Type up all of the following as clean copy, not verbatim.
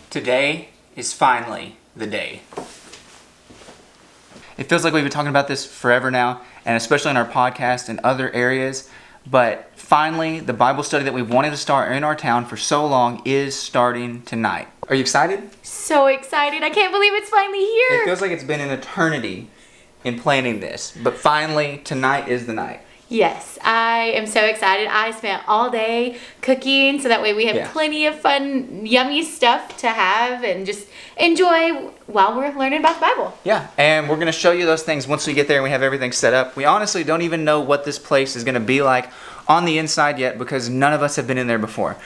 Today is finally the day. It feels like we've been talking about this forever now, and especially in our podcast and other areas, but finally the Bible study that we've wanted to start in our town for so long is starting tonight. Are you excited? So excited. I can't believe it's finally here. It feels like it's been an eternity in planning this, but finally tonight is the night. Yes, I am so excited. I spent all day cooking so that way we have plenty of fun, yummy stuff to have and just enjoy while we're learning about the Bible. Yeah, and we're going to show you those things once we get there and we have everything set up. We honestly don't even know what this place is going to be like on the inside yet because none of us have been in there before.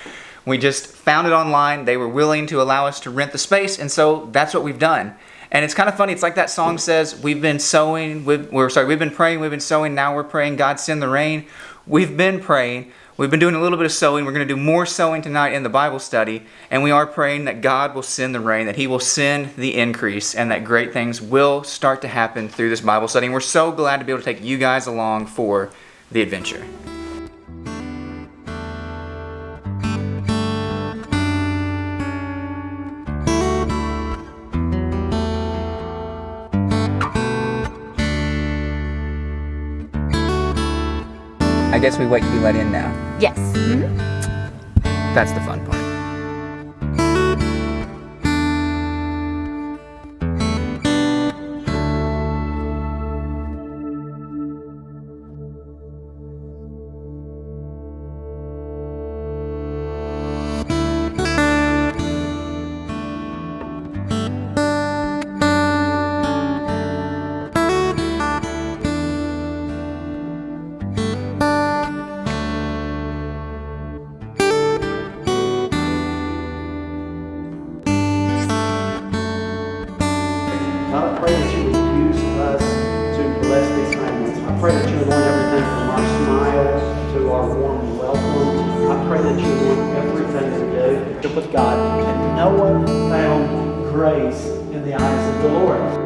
We just found it online. They were willing to allow us to rent the space, and so that's what we've done. And it's kind of funny. It's like that song says, we've been sowing, we've been praying, we've been sowing, now we're praying, God send the rain. We've been praying. We've been doing a little bit of sowing. We're going to do more sowing tonight in the Bible study. And we are praying that God will send the rain, that He will send the increase, and that great things will start to happen through this Bible study. And we're so glad to be able to take you guys along for the adventure. I guess we wait to be let in now. Yes. That's the fun part. God, I pray that you would use us to bless these families. I pray that you would want everything from our smiles to our warm welcome. I pray that you would want everything to do with God. And no one found grace in the eyes of the Lord.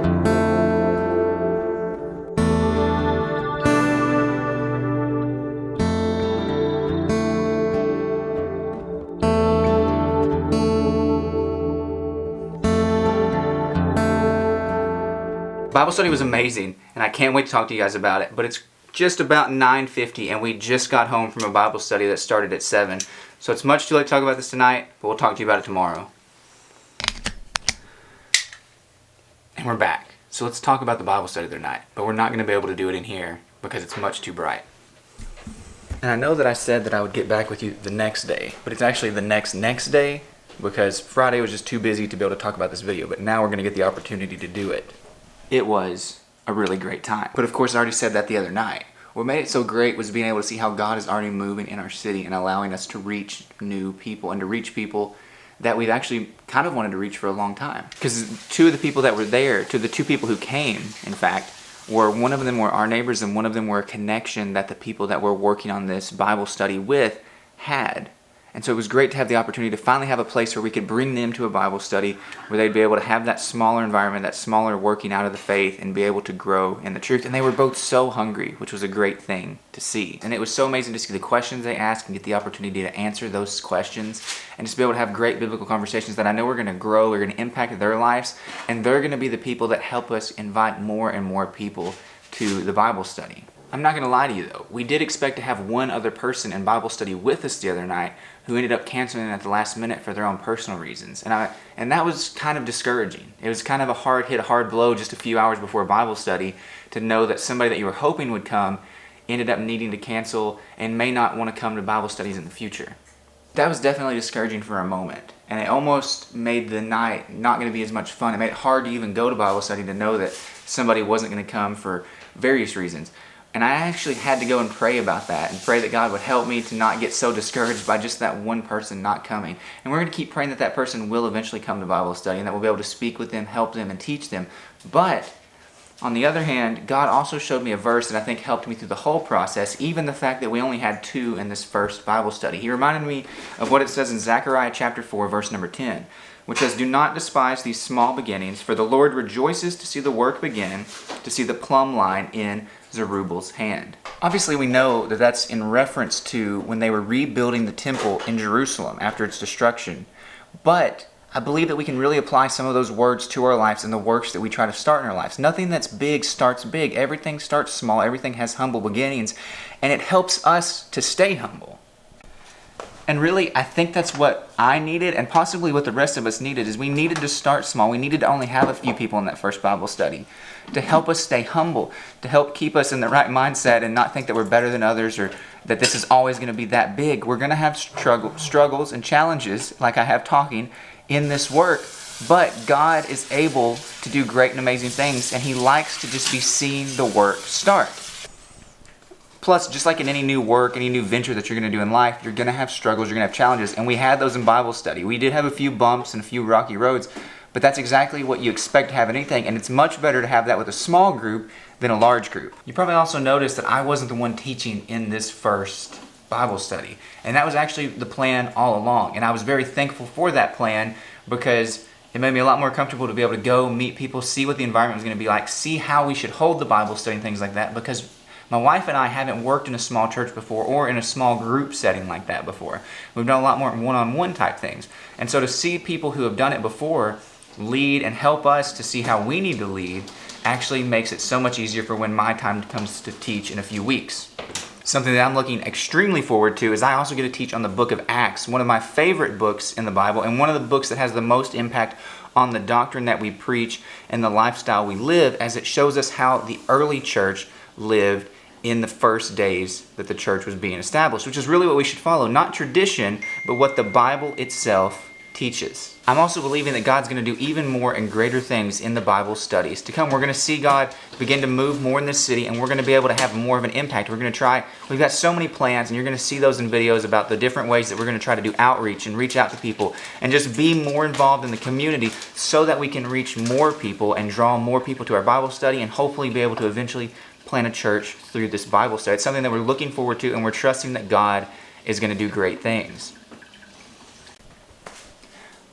Bible study was amazing, and I can't wait to talk to you guys about it, but it's just about 9:50, and we just got home from a Bible study that started at 7. So it's much too late to talk about this tonight, but we'll talk to you about it tomorrow. And we're back. So let's talk about the Bible study tonight, but we're not going to be able to do it in here because it's much too bright. And I know that I said that I would get back with you the next day, but it's actually the next day because Friday was just too busy to be able to talk about this video, but now we're going to get the opportunity to do it. It was a really great time. But of course, I already said that the other night. What made it so great was being able to see how God is already moving in our city and allowing us to reach new people and to reach people that we've actually kind of wanted to reach for a long time. Because two of the people that were there, the two people who came, in fact, one of them were our neighbors and one of them were a connection that the people that we're working on this Bible study with had. And so it was great to have the opportunity to finally have a place where we could bring them to a Bible study where they'd be able to have that smaller environment, that smaller working out of the faith, and be able to grow in the truth. And they were both so hungry, which was a great thing to see. And it was so amazing to see the questions they asked and get the opportunity to answer those questions and just be able to have great biblical conversations that I know we're going to grow, we're going to impact their lives, and they're going to be the people that help us invite more and more people to the Bible study. I'm not going to lie to you though, we did expect to have one other person in Bible study with us the other night who ended up canceling at the last minute for their own personal reasons. And that was kind of discouraging. It was kind of a hard blow just a few hours before Bible study to know that somebody that you were hoping would come ended up needing to cancel and may not want to come to Bible studies in the future. That was definitely discouraging for a moment. And it almost made the night not going to be as much fun. It made it hard to even go to Bible study to know that somebody wasn't going to come for various reasons. And I actually had to go and pray about that and pray that God would help me to not get so discouraged by just that one person not coming. And we're going to keep praying that that person will eventually come to Bible study and that we'll be able to speak with them, help them, and teach them. But on the other hand, God also showed me a verse that I think helped me through the whole process, even the fact that we only had 2 in this first Bible study. He reminded me of what it says in Zechariah chapter 4, verse number 10, which says, "Do not despise these small beginnings, for the Lord rejoices to see the work begin, to see the plumb line in Zerubbabel's hand." Obviously, we know that that's in reference to when they were rebuilding the temple in Jerusalem after its destruction. But I believe that we can really apply some of those words to our lives and the works that we try to start in our lives. Nothing that's big starts big. Everything starts small. Everything has humble beginnings, and it helps us to stay humble. And really, I think that's what I needed, and possibly what the rest of us needed, is we needed to start small. We needed to only have a few people in that first Bible study to help us stay humble, to help keep us in the right mindset and not think that we're better than others or that this is always going to be that big. We're going to have struggles and challenges, like I have talking, in this work, but God is able to do great and amazing things, and He likes to just be seeing the work start. Plus, just like in any new work, any new venture that you're going to do in life, you're going to have struggles, you're going to have challenges, and we had those in Bible study. We did have a few bumps and a few rocky roads, but that's exactly what you expect to have in anything, and it's much better to have that with a small group than a large group. You probably also noticed that I wasn't the one teaching in this first Bible study, and that was actually the plan all along, and I was very thankful for that plan because it made me a lot more comfortable to be able to go meet people, see what the environment was going to be like, see how we should hold the Bible study and things like that, because my wife and I haven't worked in a small church before or in a small group setting like that before. We've done a lot more one-on-one type things. And so to see people who have done it before lead and help us to see how we need to lead actually makes it so much easier for when my time comes to teach in a few weeks. Something that I'm looking extremely forward to is I also get to teach on the book of Acts, one of my favorite books in the Bible and one of the books that has the most impact on the doctrine that we preach and the lifestyle we live, as it shows us how the early church lived in the first days that the church was being established, which is really what we should follow. Not tradition, but what the Bible itself teaches. I'm also believing that God's going to do even more and greater things in the Bible studies to come. We're going to see God begin to move more in this city, and we're going to be able to have more of an impact. We're going to try, we've got so many plans, and you're going to see those in videos about the different ways that we're going to try to do outreach and reach out to people and just be more involved in the community so that we can reach more people and draw more people to our Bible study and hopefully be able to eventually plant a church through this Bible study. It's something that we're looking forward to, and we're trusting that God is going to do great things.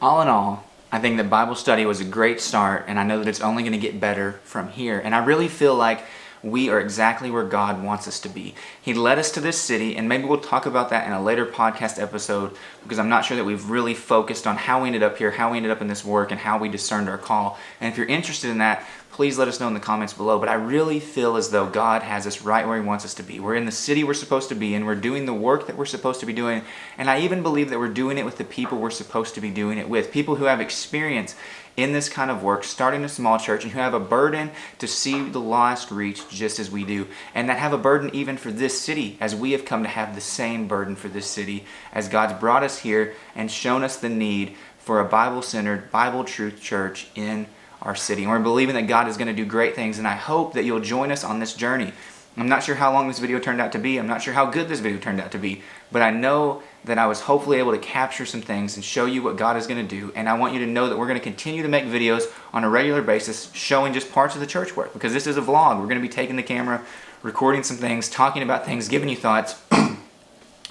All in all, I think that Bible study was a great start, and I know that it's only going to get better from here. And I really feel like we are exactly where God wants us to be. He led us to this city, and maybe we'll talk about that in a later podcast episode, because I'm not sure that we've really focused on how we ended up here, how we ended up in this work, and how we discerned our call. And if you're interested in that, please let us know in the comments below. But I really feel as though God has us right where He wants us to be. We're in the city we're supposed to be in. We're doing the work that we're supposed to be doing. And I even believe that we're doing it with the people we're supposed to be doing it with. People who have experience in this kind of work, starting a small church, and who have a burden to see the lost reached just as we do. And that have a burden even for this city, as we have come to have the same burden for this city, as God's brought us here and shown us the need for a Bible-centered, Bible-truth church in our city. And we're believing that God is going to do great things, and I hope that you'll join us on this journey. I'm not sure how long this video turned out to be. I'm not sure how good this video turned out to be, but I know that I was hopefully able to capture some things and show you what God is going to do. And I want you to know that we're going to continue to make videos on a regular basis showing just parts of the church work, because this is a vlog. We're going to be taking the camera, recording some things, talking about things, giving you thoughts, and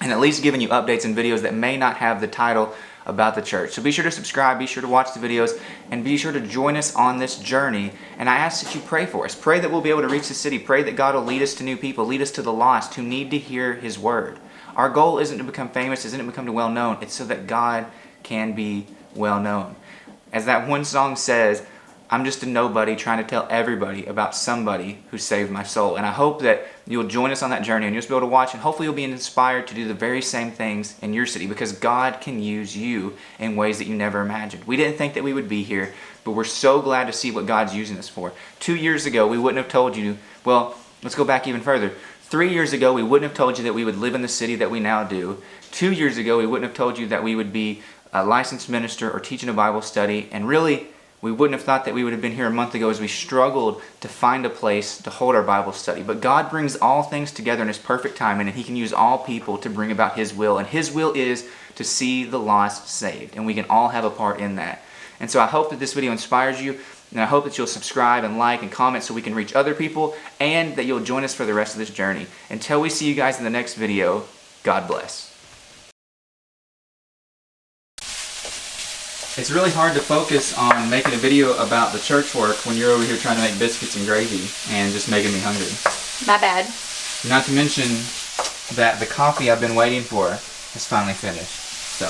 at least giving you updates and videos that may not have the title about the church. So be sure to subscribe, be sure to watch the videos, and be sure to join us on this journey. And I ask that you pray for us. Pray that we'll be able to reach the city. Pray that God will lead us to new people, lead us to the lost who need to hear His word. Our goal isn't to become famous, isn't to become well known. It's so that God can be well known. As that one song says, I'm just a nobody trying to tell everybody about somebody who saved my soul. And I hope that you'll join us on that journey and you'll be able to watch, and hopefully you'll be inspired to do the very same things in your city, because God can use you in ways that you never imagined. We didn't think that we would be here, but we're so glad to see what God's using us for. 2 years ago, we wouldn't have told you, well, let's go back even further. 3 years ago, we wouldn't have told you that we would live in the city that we now do. 2 years ago, we wouldn't have told you that we would be a licensed minister or teaching a Bible study. And really, we wouldn't have thought that we would have been here a month ago as we struggled to find a place to hold our Bible study. But God brings all things together in His perfect timing, and He can use all people to bring about His will. And His will is to see the lost saved. And we can all have a part in that. And so I hope that this video inspires you. And I hope that you'll subscribe and like and comment so we can reach other people, and that you'll join us for the rest of this journey. Until we see you guys in the next video, God bless. It's really hard to focus on making a video about the church work when you're over here trying to make biscuits and gravy and just making me hungry. My bad. Not to mention that the coffee I've been waiting for is finally finished. So